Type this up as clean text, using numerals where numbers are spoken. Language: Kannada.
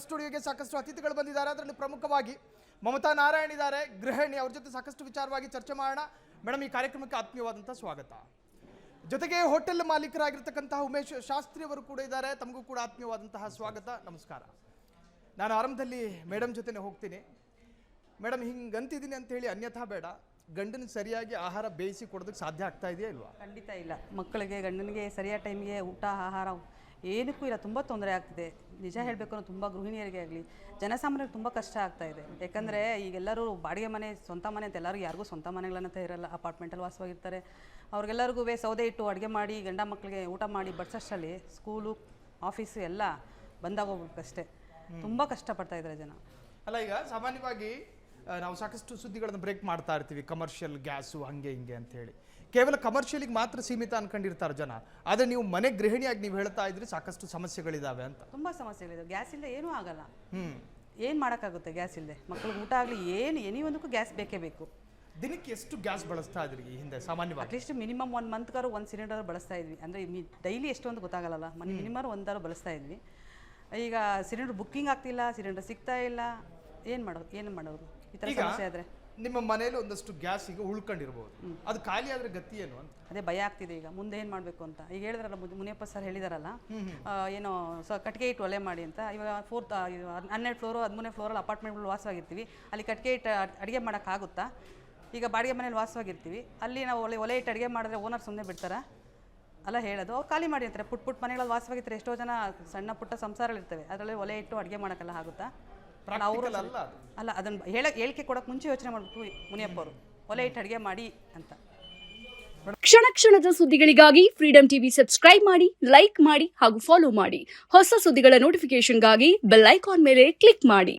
ಸ್ಟುಡಿಯೋಗೆ ಸಾಕಷ್ಟು ಅತಿಥಿಗಳು ಬಂದಿದ್ದಾರೆ. ಅದರಲ್ಲಿ ಪ್ರಮುಖವಾಗಿ ಮಮತಾ ನಾರಾಯಣ್ ಇದ್ದಾರೆ, ಗೃಹಿಣಿ. ಅವ್ರ ಜೊತೆ ಸಾಕಷ್ಟು ವಿಚಾರವಾಗಿ ಚರ್ಚೆ ಮಾಡೋಣ. ಮೇಡಮ್, ಈ ಕಾರ್ಯಕ್ರಮಕ್ಕೆ ಆತ್ಮೀಯವಾದಂಥ ಸ್ವಾಗತ. ಜೊತೆಗೆ ಹೋಟೆಲ್ ಮಾಲೀಕರಾಗಿರ್ತಕ್ಕಂತಹ ಉಮೇಶ್ ಶಾಸ್ತ್ರಿ ಅವರು ಕೂಡ ಇದ್ದಾರೆ, ತಮಗೂ ಕೂಡ ಆತ್ಮೀಯವಾದಂತಹ ಸ್ವಾಗತ. ನಮಸ್ಕಾರ. ನಾನು ಆರಂಭದಲ್ಲಿ ಮೇಡಮ್ ಜೊತೆನೇ ಹೋಗ್ತೀನಿ. ಮೇಡಮ್, ಹಿಂಗಂತಿದ್ದೀನಿ ಅಂತ ಹೇಳಿ ಅನ್ಯಥಾ ಬೇಡ, ಗಂಡನ ಸರಿಯಾಗಿ ಆಹಾರ ಬೇಯಿಸಿ ಕೊಡೋದಕ್ಕೆ ಸಾಧ್ಯ ಆಗ್ತಾ ಇದೆಯಾ ಇಲ್ವಾ? ಖಂಡಿತ ಇಲ್ಲ. ಮಕ್ಕಳಿಗೆ ಗಂಡನಿಗೆ ಸರಿಯಾದ ಟೈಮಿಗೆ ಊಟ ಆಹಾರ ಏನಕ್ಕೂ ಇಲ್ಲ, ತುಂಬ ತೊಂದರೆ ಆಗ್ತಿದೆ. ನಿಜ ಹೇಳಬೇಕು ಅಂದ್ರೆ ತುಂಬ ಗೃಹಿಣಿಯರಿಗೆ ಆಗಲಿ ಜನಸಾಮಾನ್ಯರಿಗೆ ತುಂಬ ಕಷ್ಟ ಆಗ್ತಾ ಇದೆ. ಯಾಕಂದರೆ ಈಗೆಲ್ಲರೂ ಬಾಡಿಗೆ ಮನೆ, ಸ್ವಂತ ಮನೆ ಅಂತ ಎಲ್ಲರಿಗೂ ಯಾರಿಗೂ ಸ್ವಂತ ಮನೆಗಳನ್ನಂತ ಇರಲ್ಲ, ಅಪಾರ್ಟ್ಮೆಂಟಲ್ಲಿ ವಾಸವಾಗಿರ್ತಾರೆ. ಅವ್ರಿಗೆಲ್ಲರಿಗೂ ಸೌದೆ ಇಟ್ಟು ಅಡುಗೆ ಮಾಡಿ ಗಂಡ ಮಕ್ಕಳಿಗೆ ಊಟ ಮಾಡಿ ಬಡಿಸೋಷ್ಟರಲ್ಲಿ ಸ್ಕೂಲು ಆಫೀಸು ಎಲ್ಲ ಬಂದಾಗೋಗ್ಬೇಕಷ್ಟೇ. ತುಂಬ ಕಷ್ಟಪಡ್ತಾ ಇದ್ದಾರೆ ಜನ. ಅಲ್ಲ, ಈಗ ಸಾಮಾನ್ಯವಾಗಿ ನಾವು ಸಾಕಷ್ಟು ಸುದ್ದಿಗಳನ್ನು ಬ್ರೇಕ್ ಮಾಡ್ತಾ ಇರ್ತೀವಿ, ಕಮರ್ಷಿಯಲ್ ಗ್ಯಾಸು ಹಂಗೆ ಹಿಂಗೆ ಅಂತ ಹೇಳಿ. ಕೇವಲ ಕಮರ್ಷಿಯಲಿಗೆ ಮಾತ್ರ ಸೀಮಿತ ಅನ್ಕೊಂಡಿರ್ತಾರೆ ಜನ. ಆದರೆ ನೀವು ಮನೆ ಗೃಹಿಣಿಯಾಗಿ ನೀವು ಹೇಳ್ತಾ ಇದ್ರಿ ಸಾಕಷ್ಟು ಸಮಸ್ಯೆಗಳಿದಾವೆ ಅಂತ. ತುಂಬ ಸಮಸ್ಯೆಗಳಿದಾವೆ. ಗ್ಯಾಸ್ ಇಲ್ಲದೆ ಏನೂ ಆಗಲ್ಲ. ಏನು ಮಾಡೋಕ್ಕಾಗುತ್ತೆ ಗ್ಯಾಸ್ ಇಲ್ಲದೆ? ಮಕ್ಕಳಿಗೆ ಊಟ ಆಗಲಿ ಏನು ಒಂದಕ್ಕೂ ಗ್ಯಾಸ್ ಬೇಕೇ ಬೇಕು. ದಿನಕ್ಕೆ ಎಷ್ಟು ಗ್ಯಾಸ್ ಬಳಸ್ತಾ ಇದ್ರಿ ಈ ಹಿಂದೆ ಸಾಮಾನ್ಯವಾಗಿ? ಅಟ್ಲೀಸ್ಟ್ ಮಿನಿಮಮ್ 1 ಮಂತ್ಗಾರು 1 ಸಿಲಿಂಡರ್ ಬಳಸ್ತಾ ಇದ್ವಿ. ಅಂದರೆ ಡೈಲಿ ಎಷ್ಟು ಅಂತ ಗೊತ್ತಾಗಲ್ಲ, ಮಿನಿಮಮ್ ಒಂದಾರು ಬಳಸ್ತಾ ಇದ್ವಿ. ಈಗ ಸಿಲಿಂಡರ್ ಬುಕ್ಕಿಂಗ್ ಆಗ್ತಿಲ್ಲ, ಸಿಲಿಂಡರ್ ಸಿಗ್ತಾ ಇಲ್ಲ. ಏನು ಮಾಡೋದು ಈ ಥರ ಸಮಸ್ಯೆ ಆದರೆ? ನಿಮ್ಮ ಮನೆಯಲ್ಲಿ ಒಂದಷ್ಟು ಗ್ಯಾಸ್ ಈಗ ಉಳ್ಕೊಂಡಿರ್ಬೋದು, ಅದು ಖಾಲಿ ಆದ್ರೆ ಗತಿ ಏನು ಅಂತ ಅದೇ ಭಯ ಆಗ್ತಿದೆ. ಈಗ ಮುಂದೆ ಏನು ಮಾಡಬೇಕು ಅಂತ. ಈಗ ಹೇಳಿದ್ರಲ್ಲ, ಮುನಿಯಪ್ಪ ಸರ್ ಹೇಳಿದಾರಲ್ಲ, ಏನೋ ಕಟ್ಟಿಗೆ ಇಟ್ಟು ಒಲೆ ಮಾಡಿ ಅಂತ. ಇವಾಗ 12 ಫ್ಲೋರು 13 ಫ್ಲೋರಲ್ಲಿ ಅಪಾರ್ಟ್ಮೆಂಟ್ಗಳು ವಾಸವಾಗಿರ್ತೀವಿ. ಅಲ್ಲಿ ಕಟ್ಟಿಗೆ ಇಟ್ಟು ಅಡುಗೆ ಮಾಡೋಕ್ಕಾಗುತ್ತಾ? ಈಗ ಬಾಡಿಗೆ ಮನೇಲಿ ವಾಸವಾಗಿರ್ತೀವಿ, ಅಲ್ಲಿ ನಾವು ಒಲೆ ಇಟ್ಟು ಅಡುಗೆ ಮಾಡಿದ್ರೆ ಓನರ್ ಸುಮ್ಮನೆ ಬಿಡ್ತಾರಾ? ಅಲ್ಲ ಹೇಳೋದು. ಅವ್ರು ಖಾಲಿ ಮಾಡಿ ಅಂತಾರೆ. ಪುಟ್ಟ ಮನೆಗಳಲ್ಲಿ ವಾಸವಾಗಿರ್ತಾರೆ. ಎಷ್ಟೋ ಜನ ಸಣ್ಣ ಪುಟ್ಟ ಸಂಸಾರಗಳಿರ್ತವೆ, ಅದರಲ್ಲಿ ಒಲೆ ಇಟ್ಟು ಅಡುಗೆ ಮಾಡೋಕ್ಕೆಲ್ಲ ಆಗುತ್ತಾ? ಅವರು ಅಲ್ಲ, ಅದನ್ನು ಹೇಳಿಕೆ ಕೊಡೋಕೆ ಮುಂಚೆ ಯೋಚನೆ ಮಾಡಬೇಕು ಮುನಿಯಪ್ಪ ಅವರು, ಒಲೆ ಇಟ್ಟು ಅಡುಗೆ ಮಾಡಿ ಅಂತ. ಕ್ಷಣ ಕ್ಷಣದ ಸುದ್ದಿಗಳಿಗಾಗಿ ಫ್ರೀಡಂ ಟಿವಿ ಸಬ್ಸ್ಕ್ರೈಬ್ ಮಾಡಿ, ಲೈಕ್ ಮಾಡಿ ಹಾಗೂ ಫಾಲೋ ಮಾಡಿ. ಹೊಸ ಸುದ್ದಿಗಳ ನೋಟಿಫಿಕೇಶನ್ಗಾಗಿ ಬೆಲ್ ಐಕಾನ್ ಮೇಲೆ ಕ್ಲಿಕ್ ಮಾಡಿ.